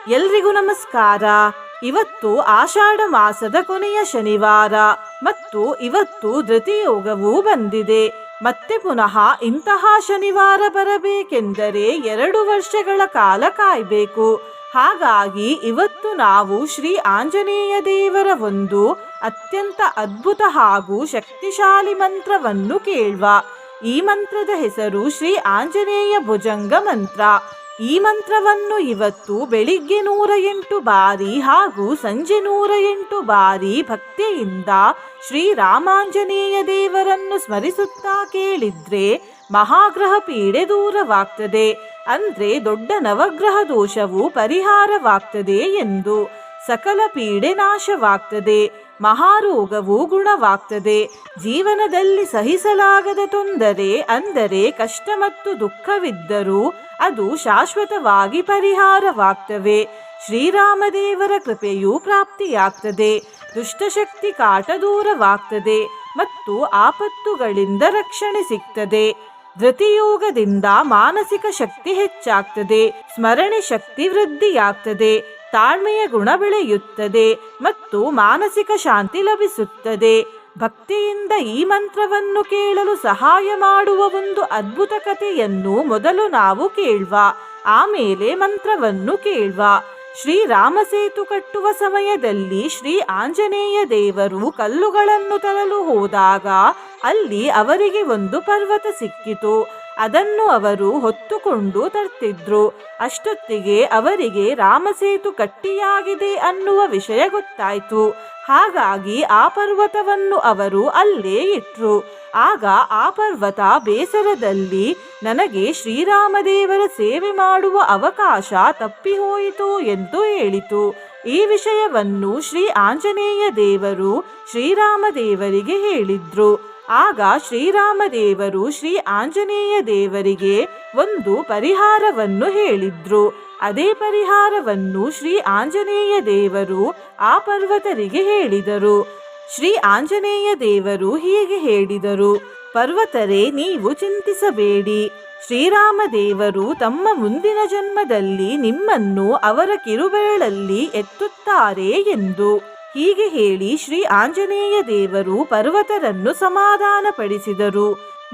ಎಲ್ರಿಗೂ ನಮಸ್ಕಾರ. ಇವತ್ತು ಆಷಾಢ ಮಾಸದ ಕೊನೆಯ ಶನಿವಾರ ಮತ್ತು ಇವತ್ತು ಧೃತಿಯೋಗವೂ ಬಂದಿದೆ. ಮತ್ತೆ ಪುನಃ ಇಂತಹ ಶನಿವಾರ ಬರಬೇಕೆಂದರೆ 2 ವರ್ಷಗಳ ಕಾಲ ಕಾಯಬೇಕು. ಹಾಗಾಗಿ ಇವತ್ತು ನಾವು ಶ್ರೀ ಆಂಜನೇಯ ದೇವರ ಒಂದು ಅತ್ಯಂತ ಅದ್ಭುತ ಹಾಗೂ ಶಕ್ತಿಶಾಲಿ ಮಂತ್ರವನ್ನು ಕೇಳುವ. ಈ ಮಂತ್ರದ ಹೆಸರು ಶ್ರೀ ಆಂಜನೇಯ ಭುಜಂಗ ಮಂತ್ರ. ಈ ಮಂತ್ರವನ್ನು ಇವತ್ತು ಬೆಳಿಗ್ಗೆ 108 ಬಾರಿ ಹಾಗೂ ಸಂಜೆ 108 ಬಾರಿ ಭಕ್ತಿಯಿಂದ ಶ್ರೀರಾಮಾಂಜನೇಯ ದೇವರನ್ನು ಸ್ಮರಿಸುತ್ತಾ ಕೇಳಿದ್ರೆ ಮಹಾಗ್ರಹ ಪೀಡೆ ದೂರವಾಗ್ತದೆ. ಅಂದ್ರೆ ದೊಡ್ಡ ನವಗ್ರಹ ದೋಷವು ಪರಿಹಾರವಾಗ್ತದೆ ಎಂದು. ಸಕಲ ಪೀಡೆ ನಾಶವಾಗ್ತದೆ, ಮಹಾರೋಗವು ಗುಣವಾಗ್ತದೆ. ಜೀವನದಲ್ಲಿ ಸಹಿಸಲಾಗದ ತೊಂದರೆ ಅಂದರೆ ಕಷ್ಟ ಮತ್ತು ದುಃಖವಿದ್ದರೂ ಅದು ಶಾಶ್ವತವಾಗಿ ಪರಿಹಾರವಾಗ್ತವೆ. ಶ್ರೀರಾಮದೇವರ ಕೃಪೆಯೂ ಪ್ರಾಪ್ತಿಯಾಗ್ತದೆ. ದುಷ್ಟಶಕ್ತಿ ಕಾಟ ದೂರವಾಗ್ತದೆ ಮತ್ತು ಆಪತ್ತುಗಳಿಂದ ರಕ್ಷಣೆ ಸಿಗ್ತದೆ. ಧೃತಿಯೋಗದಿಂದ ಮಾನಸಿಕ ಶಕ್ತಿ ಹೆಚ್ಚಾಗ್ತದೆ, ಸ್ಮರಣೆ ಶಕ್ತಿ ವೃದ್ಧಿಯಾಗ್ತದೆ, ತಾಳ್ಮೆಯ ಗುಣ ಬೆಳೆಯುತ್ತದೆ ಮತ್ತು ಮಾನಸಿಕ ಶಾಂತಿ ಲಭಿಸುತ್ತದೆ. ಭಕ್ತಿಯಿಂದ ಈ ಮಂತ್ರವನ್ನು ಕೇಳಲು ಸಹಾಯ ಮಾಡುವ ಒಂದು ಅದ್ಭುತ ಕಥೆಯನ್ನು ಮೊದಲು ನಾವು ಕೇಳುವ, ಆಮೇಲೆ ಮಂತ್ರವನ್ನು ಕೇಳುವ. ಶ್ರೀರಾಮ ಸೇತು ಕಟ್ಟುವ ಸಮಯದಲ್ಲಿ ಶ್ರೀ ಆಂಜನೇಯ ದೇವರು ಕಲ್ಲುಗಳನ್ನು ತರಲು ಹೋದಾಗ ಅಲ್ಲಿ ಅವರಿಗೆ ಒಂದು ಪರ್ವತ ಸಿಕ್ಕಿತು. ಅದನ್ನು ಅವರು ಹೊತ್ತುಕೊಂಡು ತರ್ತಿದ್ರು. ಅಷ್ಟೊತ್ತಿಗೆ ಅವರಿಗೆ ರಾಮಸೇತು ಗಟ್ಟಿಯಾಗಿದೆ ಅನ್ನುವ ವಿಷಯ ಗೊತ್ತಾಯ್ತು. ಹಾಗಾಗಿ ಆ ಪರ್ವತವನ್ನು ಅವರು ಅಲ್ಲೇ ಇಟ್ರು. ಆಗ ಆ ಪರ್ವತ ಬೇಸರದಲ್ಲಿ ನನಗೆ ಶ್ರೀರಾಮದೇವರ ಸೇವೆ ಮಾಡುವ ಅವಕಾಶ ತಪ್ಪಿಹೋಯಿತು ಎಂದು ಹೇಳಿತು. ಈ ವಿಷಯವನ್ನು ಶ್ರೀ ಆಂಜನೇಯ ದೇವರು ಶ್ರೀರಾಮದೇವರಿಗೆ ಹೇಳಿದ್ರು. ಆಗ ಶ್ರೀರಾಮದೇವರು ಶ್ರೀ ಆಂಜನೇಯ ದೇವರಿಗೆ ಒಂದು ಪರಿಹಾರವನ್ನು ಹೇಳಿದ್ರು. ಅದೇ ಪರಿಹಾರವನ್ನು ಶ್ರೀ ಆಂಜನೇಯ ದೇವರು ಆ ಪರ್ವತರಿಗೆ ಹೇಳಿದರು. ಶ್ರೀ ಆಂಜನೇಯ ದೇವರು ಹೀಗೆ ಹೇಳಿದರು: ಪರ್ವತರೇ, ನೀವು ಚಿಂತಿಸಬೇಡಿ. ಶ್ರೀರಾಮದೇವರು ತಮ್ಮ ಮುಂದಿನ ಜನ್ಮದಲ್ಲಿ ನಿಮ್ಮನ್ನು ಅವರ ಕಿರುಬೆರಳಲ್ಲಿ ಎತ್ತುತ್ತಾರೆ ಎಂದು. ಹೀಗೆ ಹೇಳಿ ಶ್ರೀ ಆಂಜನೇಯ ದೇವರು ಪರ್ವತರನ್ನು ಸಮಾಧಾನಪಡಿಸಿದರು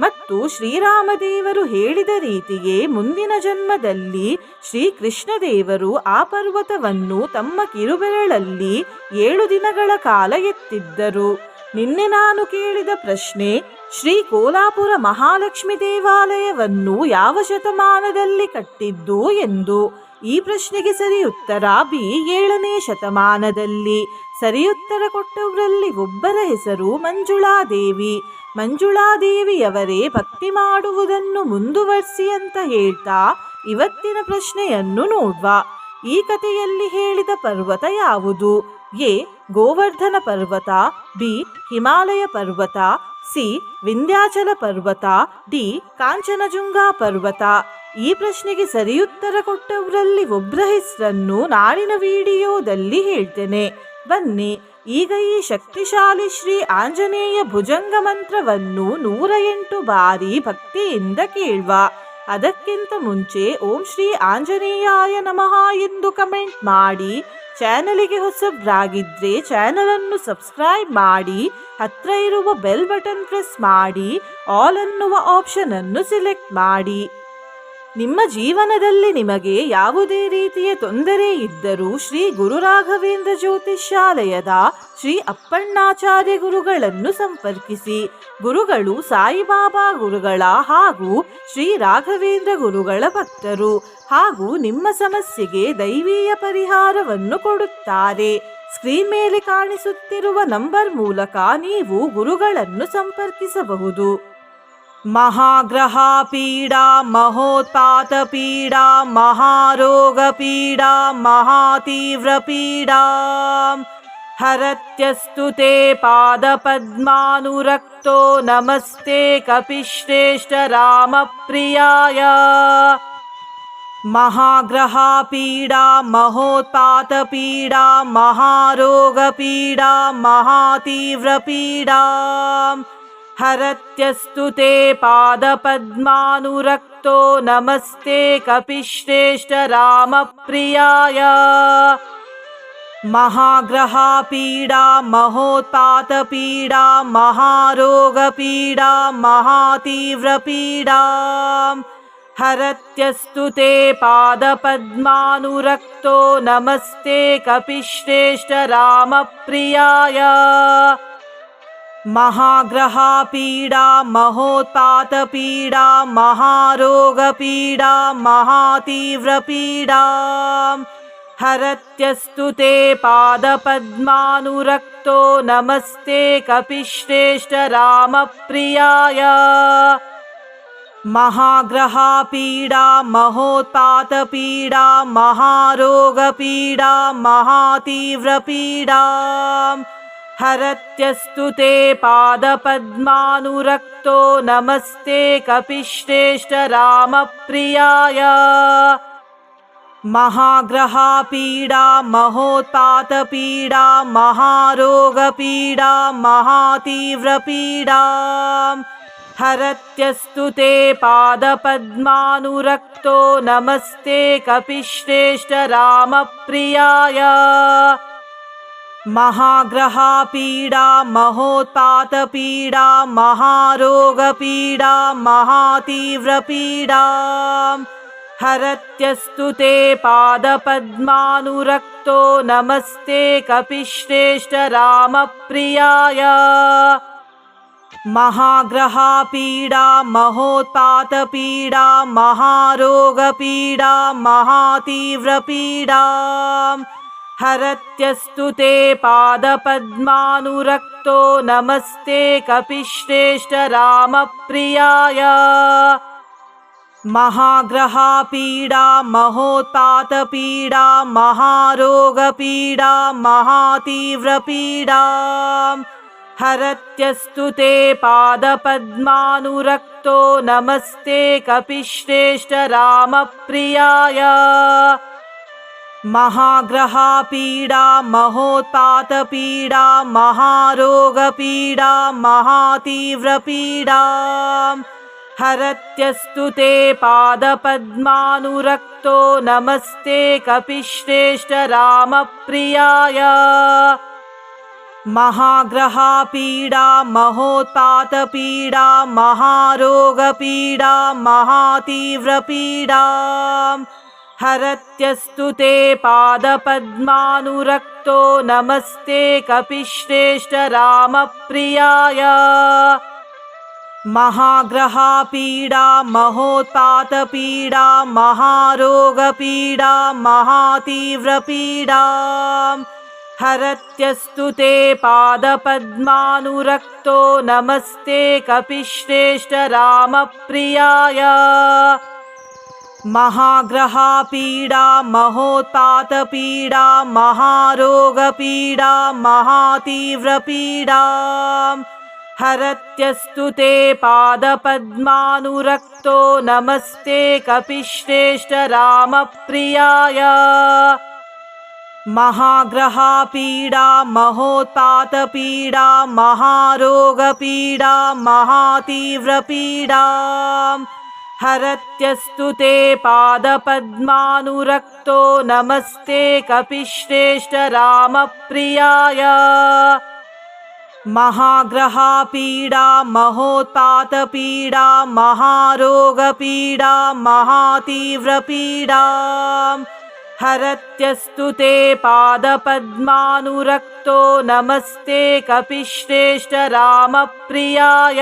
ಮತ್ತು ಶ್ರೀರಾಮದೇವರು ಹೇಳಿದ ರೀತಿಯೇ ಮುಂದಿನ ಜನ್ಮದಲ್ಲಿ ಶ್ರೀಕೃಷ್ಣ ದೇವರು ಆ ಪರ್ವತವನ್ನು ತಮ್ಮ ಕಿರುಬೆರಳಲ್ಲಿ 7 ದಿನಗಳ ಕಾಲ ಎತ್ತಿದ್ದರು. ನಿನ್ನೆ ನಾನು ಕೇಳಿದ ಪ್ರಶ್ನೆ, ಶ್ರೀ ಕೋಲಾಪುರ ಮಹಾಲಕ್ಷ್ಮಿ ದೇವಾಲಯವನ್ನು ಯಾವ ಶತಮಾನದಲ್ಲಿ ಕಟ್ಟಿದ್ದು ಎಂದು. ಈ ಪ್ರಶ್ನೆಗೆ ಸರಿ ಉತ್ತರ ಬಿ, 7ನೇ ಶತಮಾನದಲ್ಲಿ. ಸರಿಯುತ್ತರ ಕೊಟ್ಟವರಲ್ಲಿ ಒಬ್ಬರ ಹೆಸರು ಮಂಜುಳಾದೇವಿ. ಮಂಜುಳಾದೇವಿಯವರೇ ಭಕ್ತಿ ಮಾಡುವುದನ್ನು ಮುಂದುವರಿಸಿ ಅಂತ ಹೇಳ್ತಾ ಇವತ್ತಿನ ಪ್ರಶ್ನೆಯನ್ನು ನೋಡುವ. ಈ ಕಥೆಯಲ್ಲಿ ಹೇಳಿದ ಪರ್ವತ ಯಾವುದು? ಎ, ಗೋವರ್ಧನ ಪರ್ವತ, ಬಿ, ಹಿಮಾಲಯ ಪರ್ವತ, ಸಿ, ವಿಂಧ್ಯಾಚಲ ಪರ್ವತ, ಡಿ, ಕಾಂಚನಜುಂಗಾ ಪರ್ವತ. ಈ ಪ್ರಶ್ನೆಗೆ ಸರಿಯುತ್ತರ ಕೊಟ್ಟವರಲ್ಲಿ ಒಬ್ಬರ ಹೆಸರನ್ನು ನಾಳಿನ ವಿಡಿಯೋದಲ್ಲಿ ಹೇಳ್ತೇನೆ. ಬನ್ನಿ ಈಗ ಈ ಶಕ್ತಿಶಾಲಿ ಶ್ರೀ ಆಂಜನೇಯ ಭುಜಂಗ ಮಂತ್ರವನ್ನು 108 ಬಾರಿ ಭಕ್ತಿಯಿಂದ ಕೇಳುವ. ಅದಕ್ಕಿಂತ ಮುಂಚೆ ಓಂ ಶ್ರೀ ಆಂಜನೇಯಾಯ ನಮಃ ಎಂದು ಕಮೆಂಟ್ ಮಾಡಿ. ಚಾನಲಿಗೆ ಹೊಸಬ್ರಾಗಿದ್ರೆ ಚಾನಲ್ ಅನ್ನು ಸಬ್ಸ್ಕ್ರೈಬ್ ಮಾಡಿ, ಹತ್ರ ಇರುವ ಬೆಲ್ ಬಟನ್ ಪ್ರೆಸ್ ಮಾಡಿ, ಆಲ್ ಅನ್ನುವ ಆಪ್ಷನ್ ಅನ್ನು ಸಿಲೆಕ್ಟ್ ಮಾಡಿ. ನಿಮ್ಮ ಜೀವನದಲ್ಲಿ ನಿಮಗೆ ಯಾವುದೇ ರೀತಿಯ ತೊಂದರೆ ಇದ್ದರೂ ಶ್ರೀ ಗುರು ರಾಘವೇಂದ್ರ ಜ್ಯೋತಿಷ್ಯಾಲಯದ ಶ್ರೀ ಅಪ್ಪಣ್ಣಾಚಾರ್ಯ ಗುರುಗಳನ್ನು ಸಂಪರ್ಕಿಸಿ. ಗುರುಗಳು ಸಾಯಿಬಾಬಾ ಗುರುಗಳ ಹಾಗೂ ಶ್ರೀ ರಾಘವೇಂದ್ರ ಗುರುಗಳ ಭಕ್ತರು ಹಾಗೂ ನಿಮ್ಮ ಸಮಸ್ಯೆಗೆ ದೈವೀಯ ಪರಿಹಾರವನ್ನು ಕೊಡುತ್ತಾರೆ. ಸ್ಕ್ರೀನ್ ಮೇಲೆ ಕಾಣಿಸುತ್ತಿರುವ ನಂಬರ್ ಮೂಲಕ ನೀವು ಗುರುಗಳನ್ನು ಸಂಪರ್ಕಿಸಬಹುದು. ಮಹಾಗ್ರಹ ಪೀಡಾ, ಮಹೋತ್ಪಾತ ಪೀಡಾ, ಮಹಾರೋಗ ಪೀಡಾ, ಮಹಾತೀವ್ರ ಪೀಡಾ ಹರತ್ಯಸ್ತುತೆ ಪಾದ ಪದ್ಮಾನುರಕ್ತೋ ನಮಸ್ತೆ ಕಪಿಶ್ರೇಷ್ಠ ರಾಮ ಪ್ರಿಯಾಯ. ಮಹಾಗ್ರಹ ಪೀಡಾ, ಮಹೋತ್ಪಾತ ಪೀಡಾ, ಮಹಾರೋಗ ಪೀಡಾ, ಮಹಾತೀವ್ರ ಪೀಡಾ हरत्यस्तु ते पादपद्मानुरक्तो नमस्ते कपिश्रेष्ठ रामप्रियाय महाग्रहपीडा महोत्पातपीडा महारोगपीडा महातीव्रपीडा हरत्यस्तु ते पादपद्मानुरक्तो नमस्ते कपिश्रेष्ठ रामप्रियाय महाग्रहपीडा महोत्पातपीडा महारोगपीडा महातीव्रपीडा हरत्यस्तु ते पादपद्मानुरक्तो नमस्ते कपिश्रेष्ठ रामप्रियाय महाग्रहपीडा महोत्पातपीडा महारोगपीडा महातीव्रपीडा हरत्यस्तु ते पादपद्मानुरक्तो नमस्ते कपिश्रेष्ठ रामप्रियाय महाग्रहपीडा महोत्पातपीडा महारोगपीडा महातीव्रपीडा हरत्यस्तु ते पादपद्मानुरक्तो नमस्ते कपिश्रेष्ठ रामप्रियाय महाग्रहपीडा महोत्पातपीडा महारोगपीडा महातीव्रपीडा हरत्यस्तु ते पादपद्मानुरक्तो नमस्ते कपिश्रेष्ठ रामप्रियाय महाग्रहपीडा महोत्पातपीडा महारोगपीडा महातीव्रपीडा हरत्यस्तु ते पादपद्मानुरक्तो नमस्ते कपिश्रेष्ठ रामप्रियाय महाग्रहपीडा महोत्पातपीडा महारोगपीडा महातीव्रपीडा हरत्यस्तु ते पादपद्मानुरक्तो नमस्ते कपिश्रेष्ठ रामप्रियाय महाग्रहपीडा महोत्पातपीडा महारोगपीडा महातीव्रपीडा हरत्यस्तु ते पादपद्मानुरक्तो नमस्ते कपिश्रेष्ठ रामप्रियाय महाग्रहपीडा महोत्पातपीडा महारोगपीडा महातीव्रपीडा हरत्यस्तु ते पादपद्मानुरक्तो नमस्ते कपिश्रेष्ठ रामप्रियाय महाग्रहपीडा महोत्पातपीडा महारोगपीडा महातीव्रपीडा हरत्यस्तु ते पादपद्मानुरक्तो नमस्ते कपिश्रेष्ठ रामप्रियाय महाग्रहपीडा महोत्पातपीडा महारोगपीडा महातीव्रपीडा हरत्यस्तु ते पादपद्मानुरक्तो नमस्ते कपिश्रेष्ठ रामप्रियाय महाग्रहपीडा महोत्पातपीडा महारोगपीडा महातीव्रपीडा हरत्यस्तु ते पादपद्मानुरक्तो नमस्ते कपिश्रेष्ठ रामप्रियाय महाग्रहपीडा महोत्पातपीडा महारोगपीडा महातीव्रपीडा हरत्यस्तु ते पादपद्मानुरक्तो नमस्ते कपिश्रेष्ठ रामप्रियाय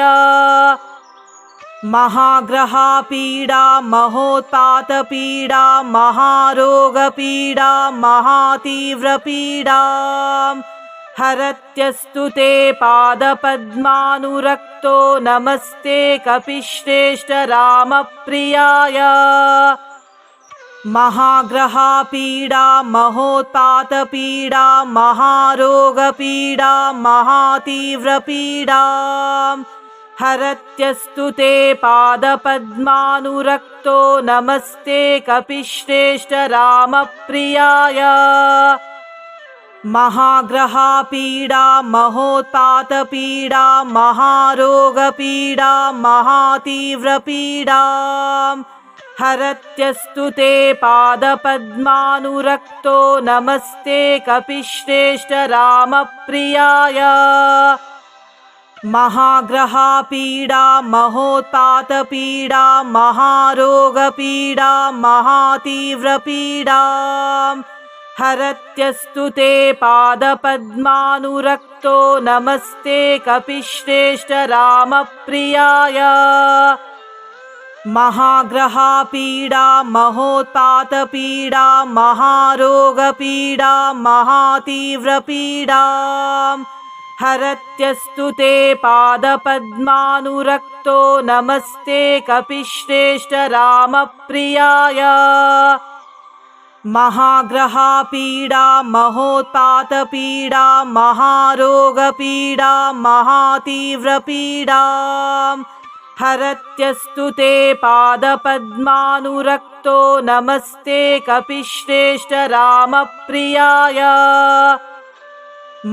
महाग्रहपीडा महोत्पातपीडा महारोगपीडा महातीव्रपीडा हरत्यस्तु ते पादपद्मानुरक्तो नमस्ते कपिश्रेष्ठ रामप्रियाय महाग्रहपीडा महोत्पातपीडा महारोगपीडा महातीव्रपीडा हरत्यस्तु ते पादपद्मानुरक्तो नमस्ते कपिश्रेष्ठ रामप्रियाय महाग्रहपीडा महोत्पातपीडा महारोगपीडा महातीव्रपीडा हरत्यस्तु ते पादपद्मानुरक्तो नमस्ते कपिश्रेष्ठ रामप्रियाय महाग्रहपीडा महोत्पातपीडा महारोगपीडा महातीव्रपीडा हरत्यस्तु ते पादपद्मानुरक्तो नमस्ते कपिश्रेष्ठ रामप्रियाय महाग्रहपीडा महोत्पातपीडा महारोगपीडा महातीव्रपीडा हरत्यस्तु ते पादपद्मानुरक्तो नमस्ते कपिश्रेष्ठ रामप्रियाय महाग्रहपीडा महोत्पातपीडा महारोगपीडा महातीव्रपीडा हरत्यस्तु ते पादपद्मानुरक्तो नमस्ते कपिश्रेष्ठ रामप्रियाय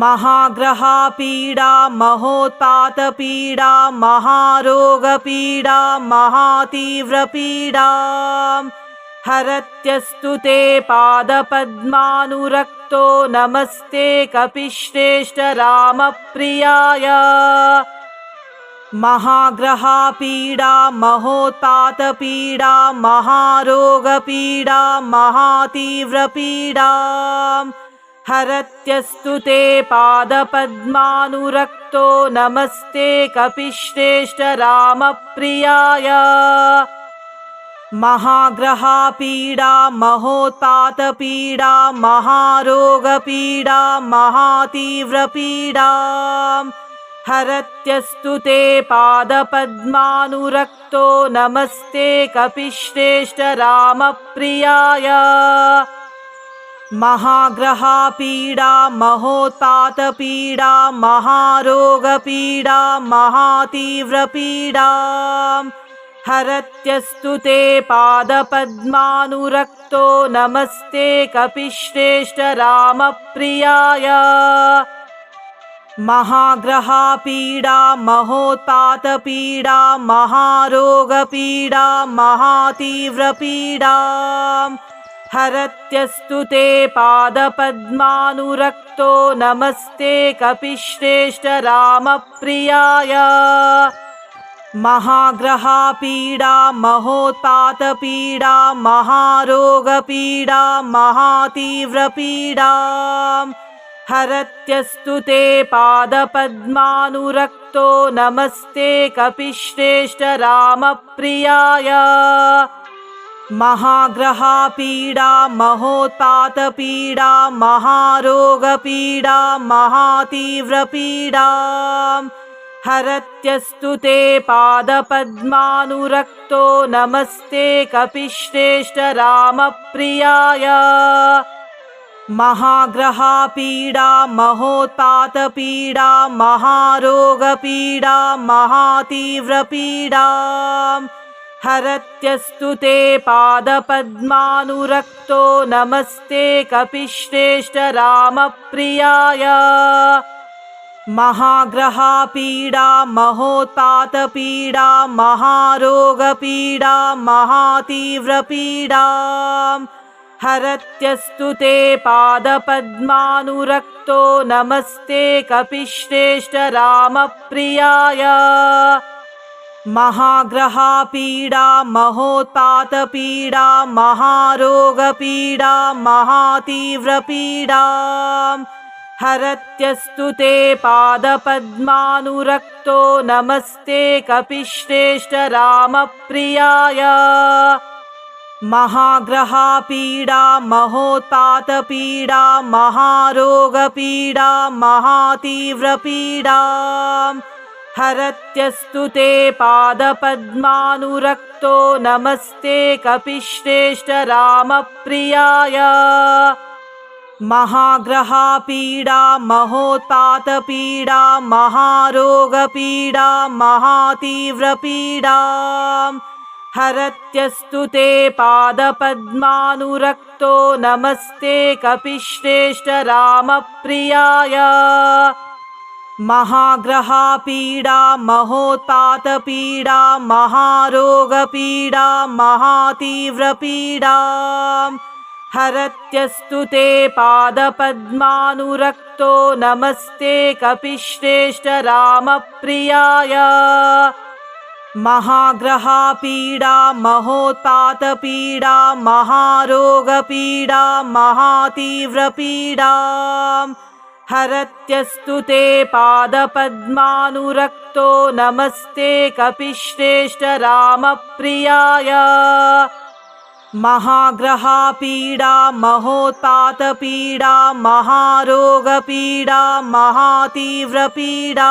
महाग्रहपीडा महोत्पातपीडा महारोगपीडा महातीव्रपीडा हरत्यस्तु ते पादपद्मानुरक्तो नमस्ते कपिश्रेष्ठ रामप्रियाय महाग्रहपीडा महोत्पातपीडा महारोगपीडा महातीव्रपीडा हरत्यस्तु ते पादपद्मानुरक्तो नमस्ते कपिश्रेष्ठ रामप्रियाय महाग्रहपीडा महोत्पातपीडा महारोगपीडा महातीव्रपीडा हरत्यस्तु ते पादपद्मानुरक्तो नमस्ते कपिश्रेष्ठ रामप्रियाय महाग्रहपीडा महोत्पातपीडा महारोगपीडा महातीव्रपीडा हरत्यस्तु ते पादपद्मानुरक्तो नमस्ते कपिश्रेष्ठ रामप्रियाय महाग्रहपीडा महोत्पातपीडा महारोगपीडा महातीव्रपीडा हरत्यस्तु ते पादपद्मानुरक्तो नमस्ते कपिश्रेष्ठ रामप्रियाय महाग्रहपीडा महोत्पातपीडा महारोगपीडा महातीव्रपीडा हरत्यस्तु ते पादपद्मानुरक्तो नमस्ते कपिश्रेष्ठ रामप्रियाय महाग्रहपीडा महोत्पातपीडा महारोगपीडा महातीव्रपीडा हरत्यस्तु ते पादपद्मानुरक्तो नमस्ते कपिश्रेष्ठ रामप्रियाय महाग्रहपीडा महोत्पातपीडा महारोगपीडा महातीव्रपीडा हरत्यस्तु ते पादपद्मानुरक्तो नमस्ते कपिश्रेष्ठ रामप्रियाय महाग्रहपीडा महोत्पातपीडा महारोगपीडा महातीव्रपीडा हरत्यस्तु ते पादपद्मानुरक्तो नमस्ते कपिश्रेष्ठ रामप्रियाय महाग्रहपीडा महोत्पातपीडा महारोगपीडा महातीव्रपीडा हरत्यस्तु ते पादपद्मानुरक्तो नमस्ते कपिश्रेष्ठ रामप्रियाय महाग्रहपीडा महोत्पातपीडा महारोगपीडा महातीव्रपीडा हरत्यस्तु ते पादपद्मानुरक्तो नमस्ते कपिश्रेष्ठ रामप्रियाय महाग्रहपीडा महोत्पातपीडा महारोगपीडा महातीव्रपीडा हरत्यस्तु ते पादपद्मानुरक्तो नमस्ते कपिश्रेष्ठ रामप्रियाय महाग्रहपीडा महोत्पातपीडा महारोगपीडा महातीव्रपीडा हरत्यस्तु ते पादपद्मानुरक्तो नमस्ते कपिश्रेष्ठ रामप्रियाय महाग्रहपीडा महोत्पातपीडा महारोगपीडा महातीव्रपीडा हरत्यस्तु ते पादपद्मानुरक्तो नमस्ते कपिश्रेष्ठ रामप्रियाय महाग्रहपीडा महोत्पातपीडा महारोगपीडा महातीव्रपीडा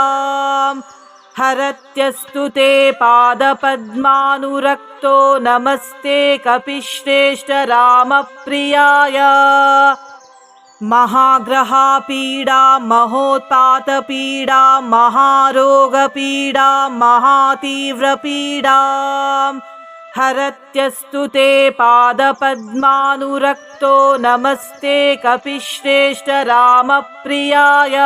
हरत्यस्तु ते पादपद्मानुरक्तो नमस्ते कपिश्रेष्ठ रामप्रियाय महाग्रहपीडा महोत्पातपीडा महारोगपीडा महातीव्रपीडा हरत्यस्तु ते पादपद्मानुरक्तो नमस्ते कपिश्रेष्ठ रामप्रियाय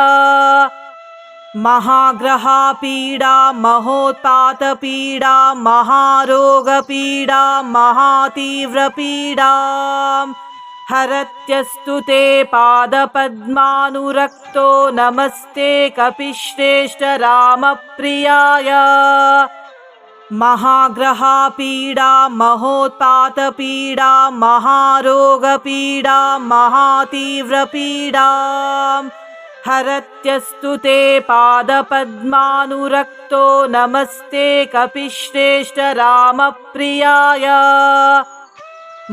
महाग्रहपीडा महोत्पातपीडा महारोगपीडा महातीव्रपीडा हरत्यस्तु ते पादपद्मानुरक्तो नमस्ते कपिश्रेष्ठ रामप्रियाय महाग्रहपीडा महोत्पातपीडा महारोगपीडा महातीव्रपीडा हरत्यस्तु ते पादपद्मानुरक्तो नमस्ते कपिश्रेष्ठ रामप्रियाय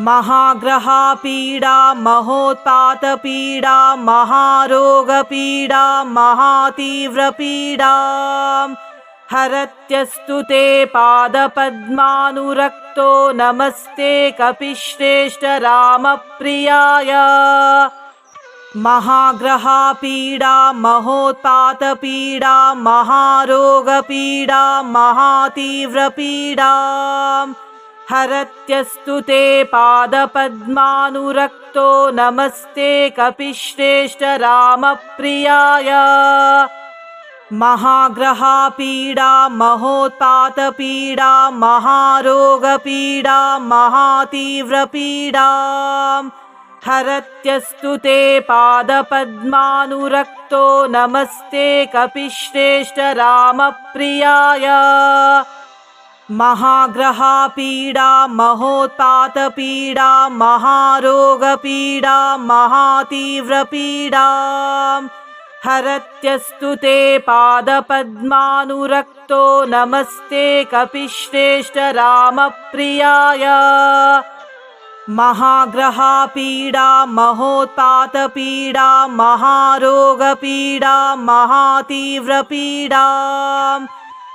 महाग्रहपीडा महोत्पातपीडा महारोगपीडा महातीव्रपीडा हरत्यस्तु ते पादपद्मानुरक्तो नमस्ते कपिश्रेष्ठ रामप्रियाय महाग्रहपीडा महोत्पातपीडा महारोगपीडा महातीव्रपीडा हरत्यस्तु ते पादपद्मानुरक्तो नमस्ते कपिश्रेष्ठ रामप्रियाय महाग्रहपीडा महोत्पातपीडा महारोगपीडा महातीव्रपीडा हरत्यस्तु ते पादपद्मानुरक्तो नमस्ते कपिश्रेष्ठ रामप्रियाय महाग्रहपीडा महोत्पातपीडा महारोगपीडा महातीव्रपीडा हरत्यस्तु ते पादपद्मानुरक्तो नमस्ते कपिश्रेष्ठ रामप्रियाय महाग्रहपीडा महोत्पातपीडा महारोगपीडा महातीव्रपीडा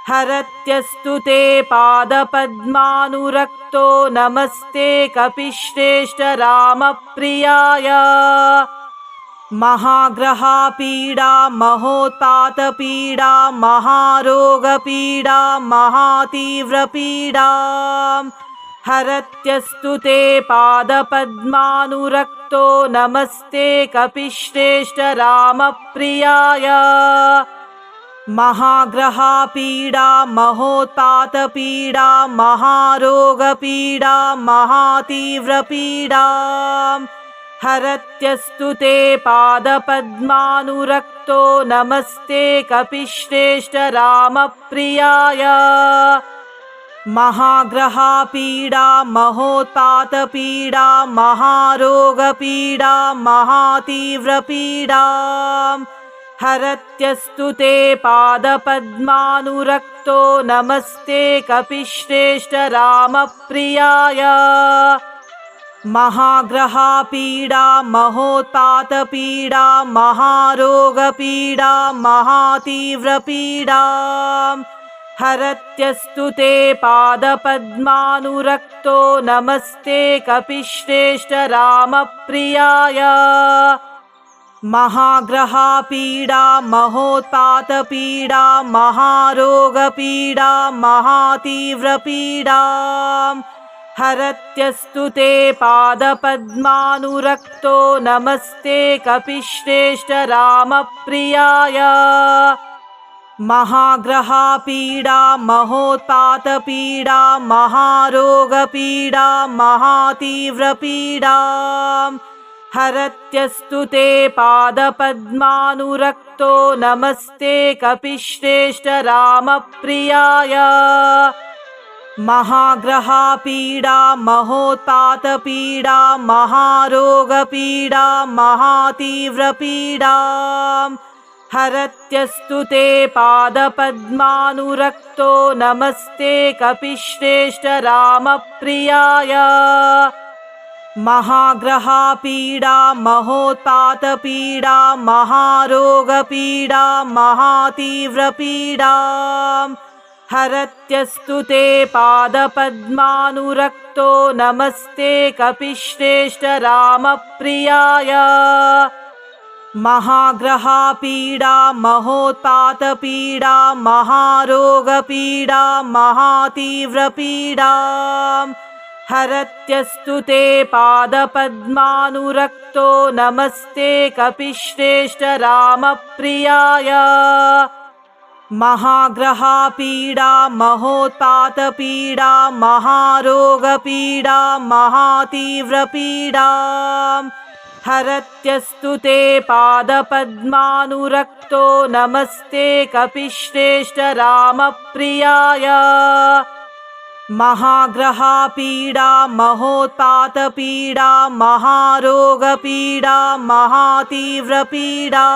हरत्यस्तु ते पादपद्मानुरक्तो नमस्ते कपिश्रेष्ठ रामप्रियाय महाग्रहपीडा महोत्पातपीडा महारोगपीडा महातीव्रपीडा हरत्यस्तु ते पादपद्मानुरक्तो नमस्ते कपिश्रेष्ठ रामप्रियाय महाग्रहपीडा महोत्पातपीडा महारोगपीडा महातीव्रपीडा हरत्यस्तु ते पादपद्मानुरक्तो नमस्ते कपिश्रेष्ठ रामप्रियाय महाग्रहपीडा महोत्पातपीडा महारोगपीडा महातीव्रपीडा हरत्यस्तु ते पादपद्मानुरक्तो नमस्ते कपिश्रेष्ठ रामप्रियाय महाग्रहपीडा महोत्पातपीडा महारोगपीडा महातीव्रपीडा हरत्यस्तु ते पादपद्मानुरक्तो नमस्ते कपिश्रेष्ठ रामप्रियाय महाग्रहपीडा महोत्पातपीडा महारोगपीडा महातीव्रपीडा हरत्यस्तु ते पादपद्मानुरक्तो नमस्ते कपिश्रेष्ठ रामप्रियाय महाग्रहपीडा महोत्पातपीडा महारोगपीडा महातीव्रपीडा हरत्यस्तु ते पादपद्मानुरक्तो नमस्ते कपिश्रेष्ठ रामप्रियाय महाग्रहपीडा महोत्पातपीडा महारोगपीडा महातीव्रपीडा हरत्यस्तु ते पादपद्मानुरक्तो नमस्ते कपिश्रेष्ठ रामप्रियाय महाग्रहपीडा महोत्पातपीडा महारोगपीडा महातीव्रपीडा हरत्यस्तु ते पादपद्मानुरक्तो नमस्ते कपिश्रेष्ठ रामप्रियाय महाग्रहपीडा महोत्पातपीडा महारोगपीडा महातीव्रपीडा हरत्यस्तु ते पादपद्मानुरक्तो नमस्ते कपिश्रेष्ठ रामप्रियाय महाग्रहपीडा महोत्पातपीडा महारोगपीडा महातीव्रपीडा हरत्यस्तु ते पादपद्मानुरक्तो नमस्ते कपिश्रेष्ठ रामप्रियाय महाग्रहपीडा महोत्पातपीडा महारोगपीडा महातीव्रपीडा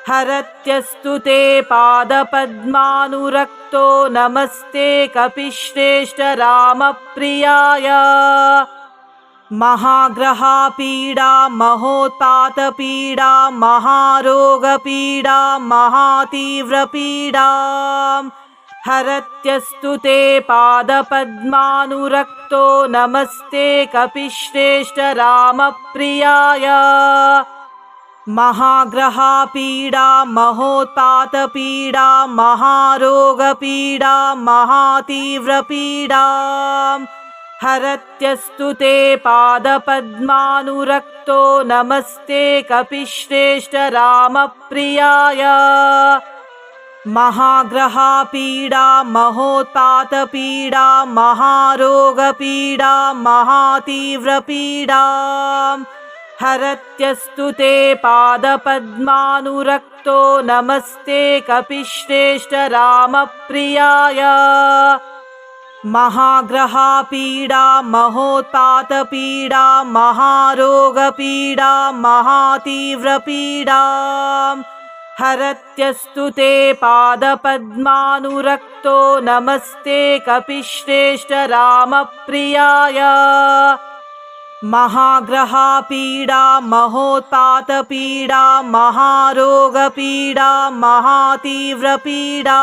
हरत्यस्तु ते पादपद्मानुरक्तो नमस्ते कपिश्रेष्ठ रामप्रियाय महाग्रहपीडा महोत्पातपीडा महारोगपीडा महातीव्रपीडा हरत्यस्तु ते पादपद्मानुरक्तो नमस्ते कपिश्रेष्ठ रामप्रियाय महाग्रहपीडा महोत्पातपीडा महारोगपीडा महातीव्रपीडा हरत्यस्तु ते पादपद्मानुरक्तो नमस्ते कपिश्रेष्ठ रामप्रियाय महाग्रहपीडा महोत्पातपीडा महारोगपीडा महातीव्रपीडा हरत्यस्तु ते पादपद्मानुरक्तो नमस्ते कपिश्रेष्ठ रामप्रियाय महाग्रहपीडा महोत्पातपीडा महारोगपीडा महातीव्रपीडा हरत्यस्तु ते पादपद्मानुरक्तो नमस्ते कपिश्रेष्ठ रामप्रियाय महाग्रहपीडा महोत्पातपीडा महारोगपीडा महातीव्रपीडा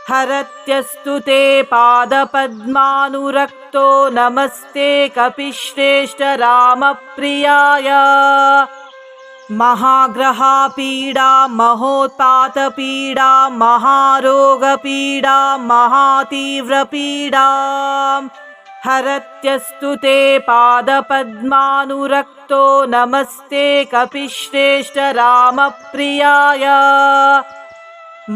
हरत्यस्तु ते पादपद्मानुरक्तो नमस्ते कपिश्रेष्ठ रामप्रियाय महाग्रहपीडा महोत्पातपीडा महारोगपीडा महातीव्रपीडा हरत्यस्तु ते पादपद्मानुरक्तो नमस्ते कपिश्रेष्ठ रामप्रियाय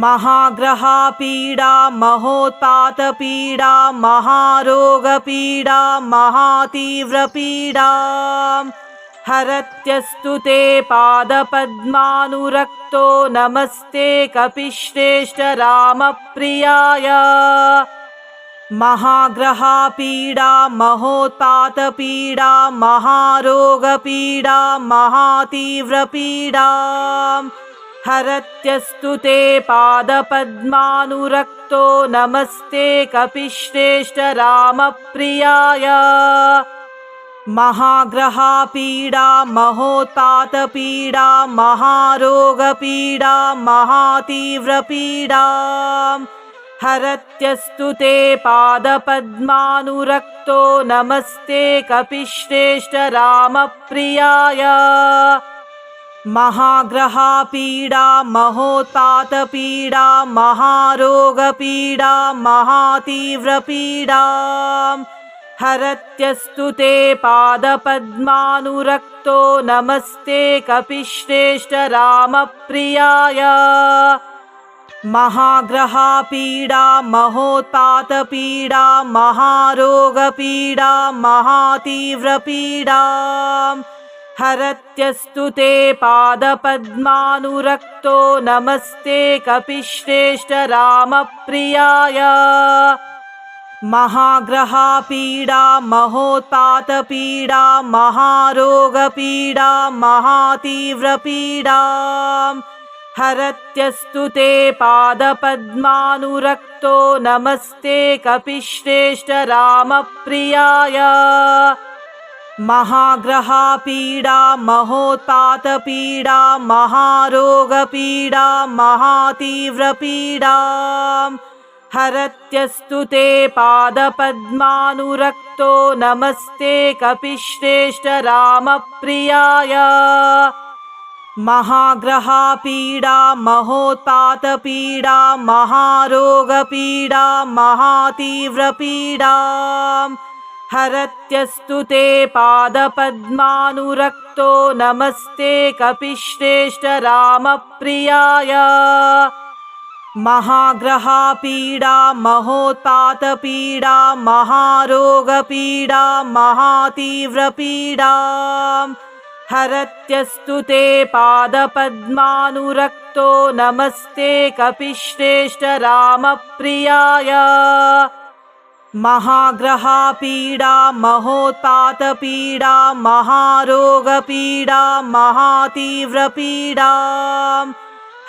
महाग्रहपीडा महोत्पातपीडा महारोगपीडा महातीव्रपीडा हरत्यस्तु ते पादपद्मानुरक्तो नमस्ते कपिश्रेष्ठ रामप्रियाय महाग्रहपीडा महोत्पातपीडा महारोगपीडा महातीव्रपीडा हरत्यस्तु ते पादपद्मानुरक्तो नमस्ते कपिश्रेष्ठ रामप्रियाय महाग्रहपीडा महोत्पातपीडा महारोगपीडा महातीव्रपीडा हरत्यस्तु ते पादपद्मानुरक्तो नमस्ते कपिश्रेष्ठ रामप्रियाय महाग्रहापीडा महोत्पातपीडा महारोगपीडा महातीव्रपीडा हरत्यस्तु ते पादपद्मानुरक्तो नमस्ते कपिश्रेष्ठ रामप्रियाय महाग्रहापीडा महोत्पातपीडा महारोगपीडा महातीव्रपीडा हरत्यस्तु ते पादपद्मानुरक्तो नमस्ते कपिश्रेष्ठ रामप्रियाय महाग्रहापीडा महोत्पातपीडा महारोगपीडा महातीव्रपीडा हरत्यस्तु ते पादपद्मानुरक्तो नमस्ते कपिश्रेष्ठ रामप्रियाय महाग्रहापीडा महोत्पातपीडा महारोगपीडा महातीव्रपीडा हरत्यस्तु ते पादपद्मानुरक्तो नमस्ते कपिश्रेष्ठ रामप्रियाय महाग्रहापीडा महोत्पातपीडा महारोगपीडा महातीव्रपीडा हरत्यस्तु ते पादपद्मानुरक्तो नमस्ते कपिश्रेष्ठ रामप्रियाय महाग्रहापीडा महोत्पातपीडा महारोगपीडा महातीव्रपीडा हरत्यस्तु ते पादपद्मानुरक्तो नमस्ते कपिश्रेष्ठ रामप्रियाय महाग्रहापीडा महोत्पातपीडा महारोगपीडा महातीव्रपीडा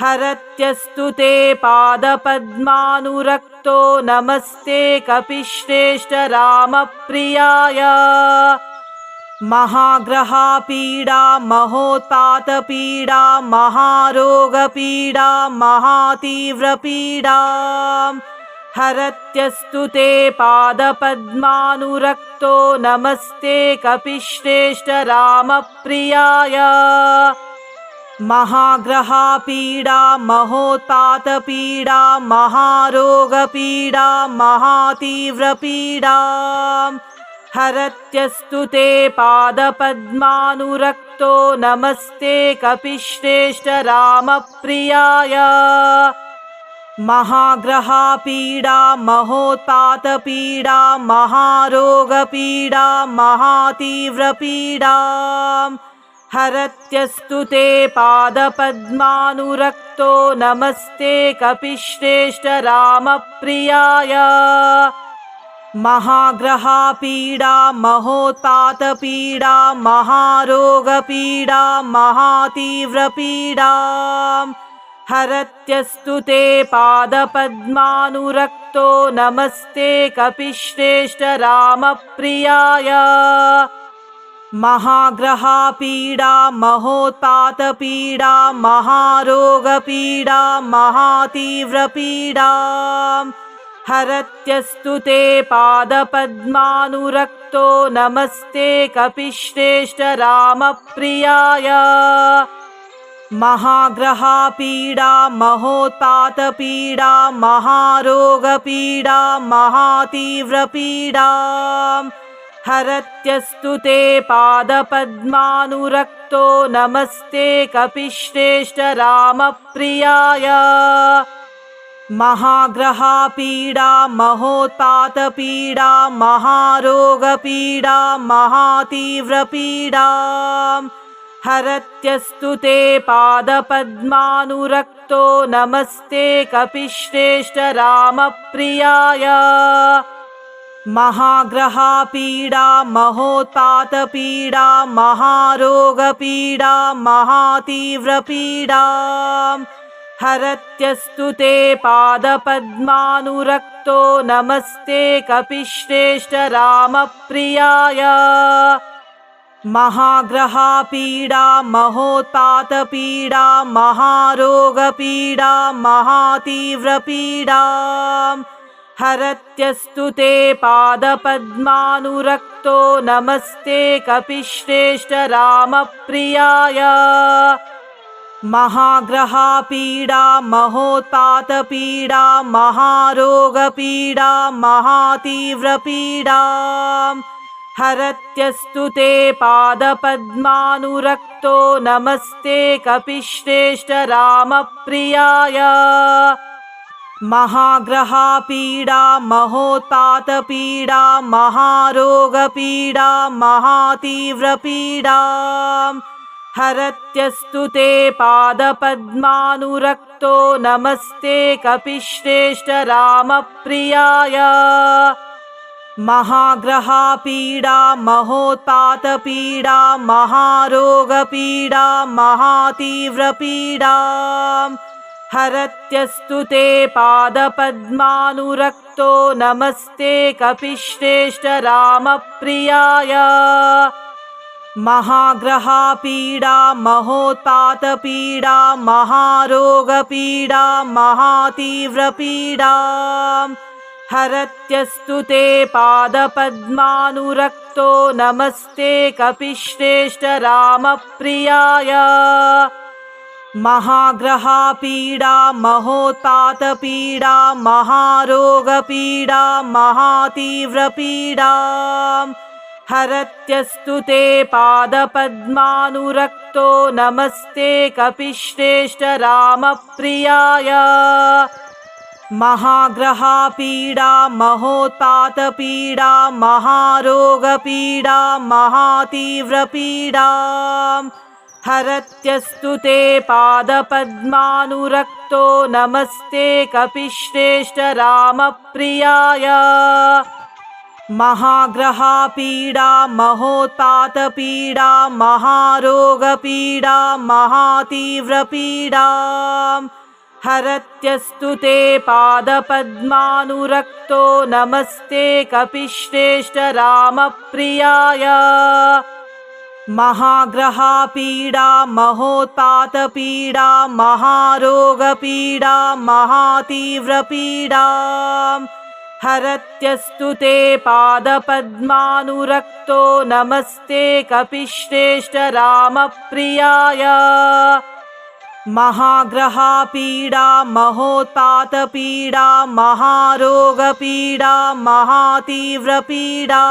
हरत्यस्तु ते पादपद्मानुरक्तो नमस्ते कपिश्रेष्ठ रामप्रियाय महाग्रहापीडा महोत्पातपीडा महारोगपीडा महातीव्रपीडा हरत्यस्तु ते पादपद्मानुरक्तो नमस्ते कपिश्रेष्ठ रामप्रियाय महाग्रहापीडा महोत्पातपीडा महारोगपीडा महातीव्रपीडा हरत्यस्तु ते पादपद्मानुरक्तो नमस्ते कपिश्रेष्ठ रामप्रियाय महाग्रहापीडा महोत्पातपीडा महारोगपीडा महातीव्रपीडा हरत्यस्तु ते पादपद्मानुरक्तो नमस्ते कपिश्रेष्ठ रामप्रियाय महाग्रहापीडा महोत्पातपीडा महारोगपीडा महातीव्रपीडा हरत्यस्तु ते पादपद्मानुरक्तो नमस्ते कपिश्रेष्ठ रामप्रियाय महाग्रहापीडा महोत्पातपीडा महारोगपीडा महातीव्रपीडा हरत्यस्तु ते पादपद्मानुरक्तो नमस्ते कपिश्रेष्ठ रामप्रियाय महाग्रहापीडा महोत्पातपीडा महारोगपीडा महातीव्रपीडा हरत्यस्तु ते पादपद्मानुरक्तो नमस्ते कपिश्रेष्ठ रामप्रियाय महाग्रहापीडा महोत्पातपीडा महारोगपीडा महातीव्रपीडा हरत्यस्तु ते पादपद्मानुरक्तो नमस्ते कपिश्रेष्ठ रामप्रियाय महाग्रहापीडा महोत्पातपीडा महारोगपीडा महातीव्रपीडा हरत्यस्तु ते पादपद्मानुरक्तो नमस्ते कपिश्रेष्ठ रामप्रियाय महाग्रहापीडा महोत्पातपीडा महारोगपीडा महातीव्रपीडा हरत्यस्तु ते पादपद्मानुरक्तो नमस्ते कपिश्रेष्ठ रामप्रियाय महाग्रहपीडा महोत्पातपीडा महारोगपीडा महातीव्रपीडा हरत्यस्तु ते पादपद्मानुरक्तो नमस्ते कपिश्रेष्ठ रामप्रियाय महाग्रहपीडा महोत्पातपीडा महारोगपीडा महातीव्रपीडा हरत्यस्तु ते पादपद्मानुरक्तो नमस्ते कपिश्रेष्ठ रामप्रियाय महाग्रहपीडा महोत्पातपीडा महारोगपीडा महातीव्रपीडा हरत्यस्तु ते पादपद्मानुरक्तो नमस्ते कपिश्रेष्ठ रामप्रियाय महाग्रहपीडा महोत्पातपीडा महारोगपीडा महातीव्रपीडा हरत्यस्तु ते पादपद्मानुरक्तो नमस्ते कपिश्रेष्ठ रामप्रियाय महाग्रहपीडा महोत्पातपीडा महारोगपीडा महातीव्रपीडा हरत्यस्तु ते पादपद्मानुरक्तो नमस्ते कपिश्रेष्ठ रामप्रियाय महाग्रहपीडा महोत्पातपीडा महारोगपीडा महातीव्रपीडा हरत्यस्तु ते पादपद्मानुरक्तो नमस्ते कपिश्रेष्ठ रामप्रियाय महाग्रहपीडा महोत्पातपीडा महारोगपीडा महातीव्रपीडा हरत्यस्तु ते पादपद्मानुरक्तो नमस्ते कपिश्रेष्ठ रामप्रियाय महाग्रहपीडा महोत्पातपीडा महारोगपीडा महातीव्रपीडा हरत्यस्तु ते पादपद्मानुरक्तो नमस्ते कपिश्रेष्ठ रामप्रियाय महाग्रहपीडा महोत्पातपीडा महारोगपीडा महातीव्रपीडा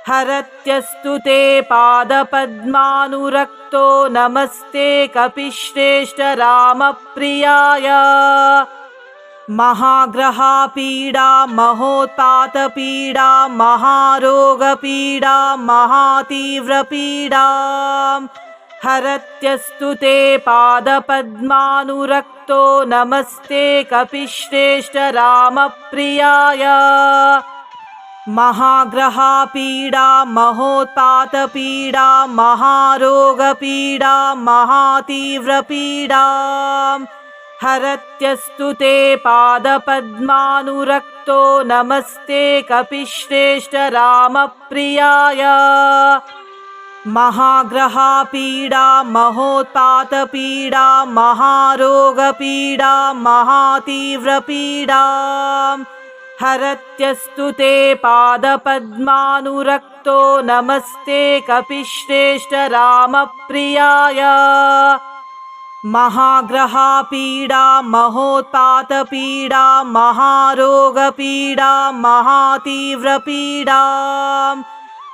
हरत्यस्तु ते पादपद्मानुरक्तो नमस्ते कपिश्रेष्ठ रामप्रियाय महाग्रहपीडा महोत्पातपीडा महारोगपीडा महातीव्रपीडा हरत्यस्तु ते पादपद्मानुरक्तो नमस्ते कपिश्रेष्ठ रामप्रियाय महाग्रहपीडा महोत्पातपीडा महारोगपीडा महातीव्रपीडा हरत्यस्तु ते पादपद्मानुरक्तो नमस्ते कपिश्रेष्ठ रामप्रियाय महाग्रहपीडा महोत्पातपीडा महारोगपीडा महातीव्रपीडा हरत्यस्तु ते पादपद्मानुरक्तो नमस्ते कपिश्रेष्ठ रामप्रियाय महाग्रहपीडा महोत्पातपीडा महारोगपीडा महातीव्रपीडा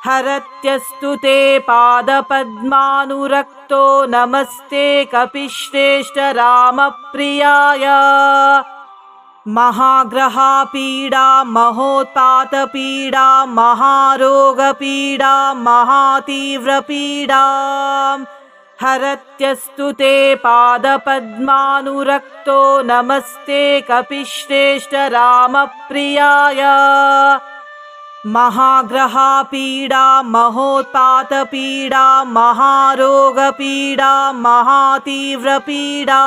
हरत्यस्तु ते पादपद्मानुरक्तो नमस्ते कपिश्रेष्ठ रामप्रियाय महाग्रहपीडा महोत्पातपीडा महारोगपीडा महातीव्रपीडा हरत्यस्तु ते पादपद्मानुरक्तो नमस्ते कपिश्रेष्ठ रामप्रियाय महाग्रहपीडा महोत्पातपीडा महारोगपीडा महातीव्रपीडा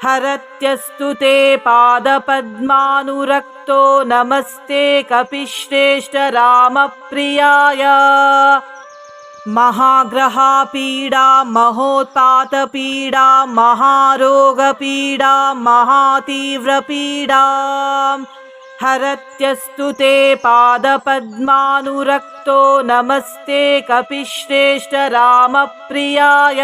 हरत्यस्तु ते पादपद्मानुरक्तो नमस्ते कपिश्रेष्ठ रामप्रियाय महाग्रहपीडा महोत्पातपीडा महारोगपीडा महातीव्रपीडा हरत्यस्तु ते पादपद्मानुरक्तो नमस्ते कपिश्रेष्ठ रामप्रियाय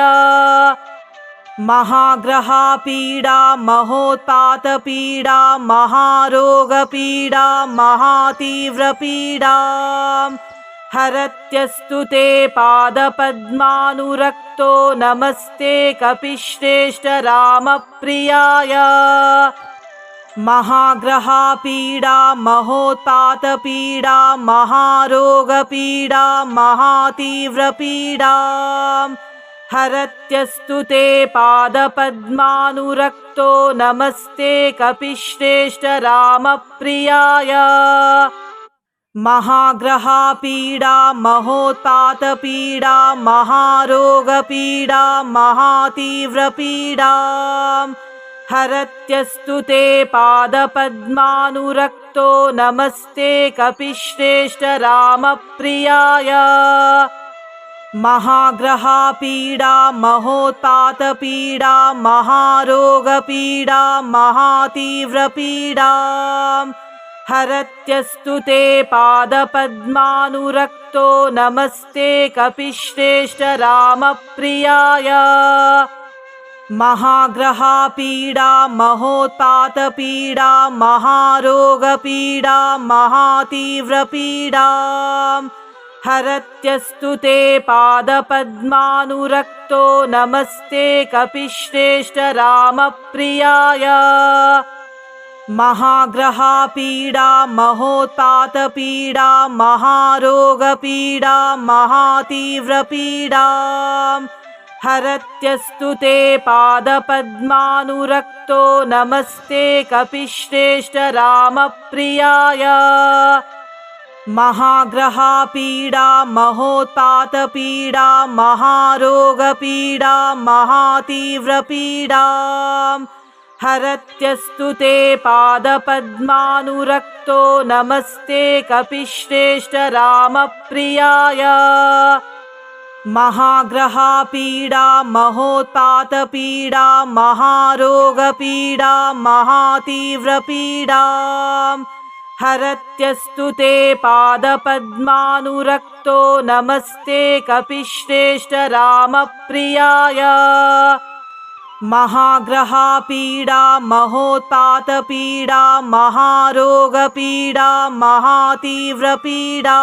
महाग्रहपीडा महोत्पातपीडा महारोगपीडा महातीव्रपीडा हरत्यस्तु ते पादपद्मानुरक्तो नमस्ते कपिश्रेष्ठ रामप्रियाय महाग्रहपीडा महोत्पातपीडा महारोगपीडा महातीव्रपीडा हरत्यस्तु ते पादपद्मानुरक्तो नमस्ते कपिश्रेष्ठ रामप्रियाय महाग्रहपीडा महोत्पातपीडा महारोगपीडा महातीव्रपीडा हरत्यस्तु ते पादपद्मानुरक्तो नमस्ते कपिश्रेष्ठ रामप्रियाय महाग्रहपीडा महोत्पातपीडा महारोगपीडा महातीव्रपीडा हरत्यस्तु ते पादपद्मानुरक्तो नमस्ते कपिश्रेष्ठ रामप्रियाय महाग्रहपीडा महोत्पातपीडा महारोगपीडा महातीव्रपीडा हरत्यस्तु ते पादपद्मानुरक्तो नमस्ते कपिश्रेष्ठ रामप्रियाय महाग्रहपीडा महोत्पातपीडा महारोगपीडा महातीव्रपीडा हरत्यस्तु ते पादपद्मानुरक्तो नमस्ते कपिश्रेष्ठ रामप्रियाय महाग्रहपीडा महोत्पातपीडा महारोगपीडा महातीव्रपीडा हरत्यस्तु ते पादपद्मानुरक्तो नमस्ते कपिश्रेष्ठ रामप्रियाय महाग्रहपीडा महोत्पातपीडा महारोगपीडा महातीव्रपीडा हरत्यस्तु ते पादपद्मानुरक्तो नमस्ते कपिश्रेष्ठ रामप्रियाय महाग्रहपीडा महोत्पातपीडा महारोगपीडा महातीव्रपीडा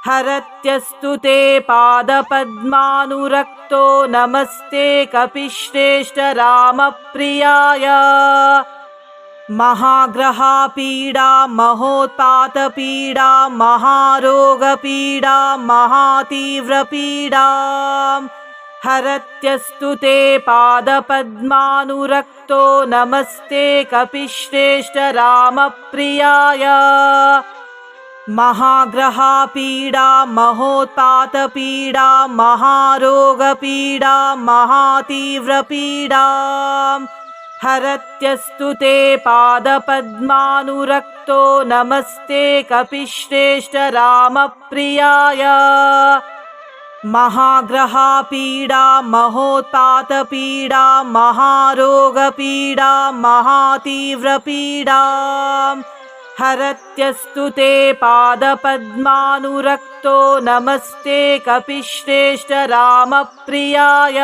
हरत्यस्तु ते पादपद्मानुरक्तो नमस्ते कपिश्रेष्ठ रामप्रियाय महाग्रहपीडा महोत्पातपीडा महारोगपीडा महातीव्रपीडा हरत्यस्तु ते पादपद्मानुरक्तो नमस्ते कपिश्रेष्ठ रामप्रियाय महाग्रहपीडा महोत्पातपीडा महारोगपीडा महातीव्रपीडा हरत्यस्तु ते पादपद्मानुरक्तो नमस्ते कपिश्रेष्ठ रामप्रियाय महाग्रहपीडा महोत्पातपीडा महारोगपीडा महातीव्रपीडा हरत्यस्तु ते पादपद्मानुरक्तो नमस्ते कपिश्रेष्ठ रामप्रियाय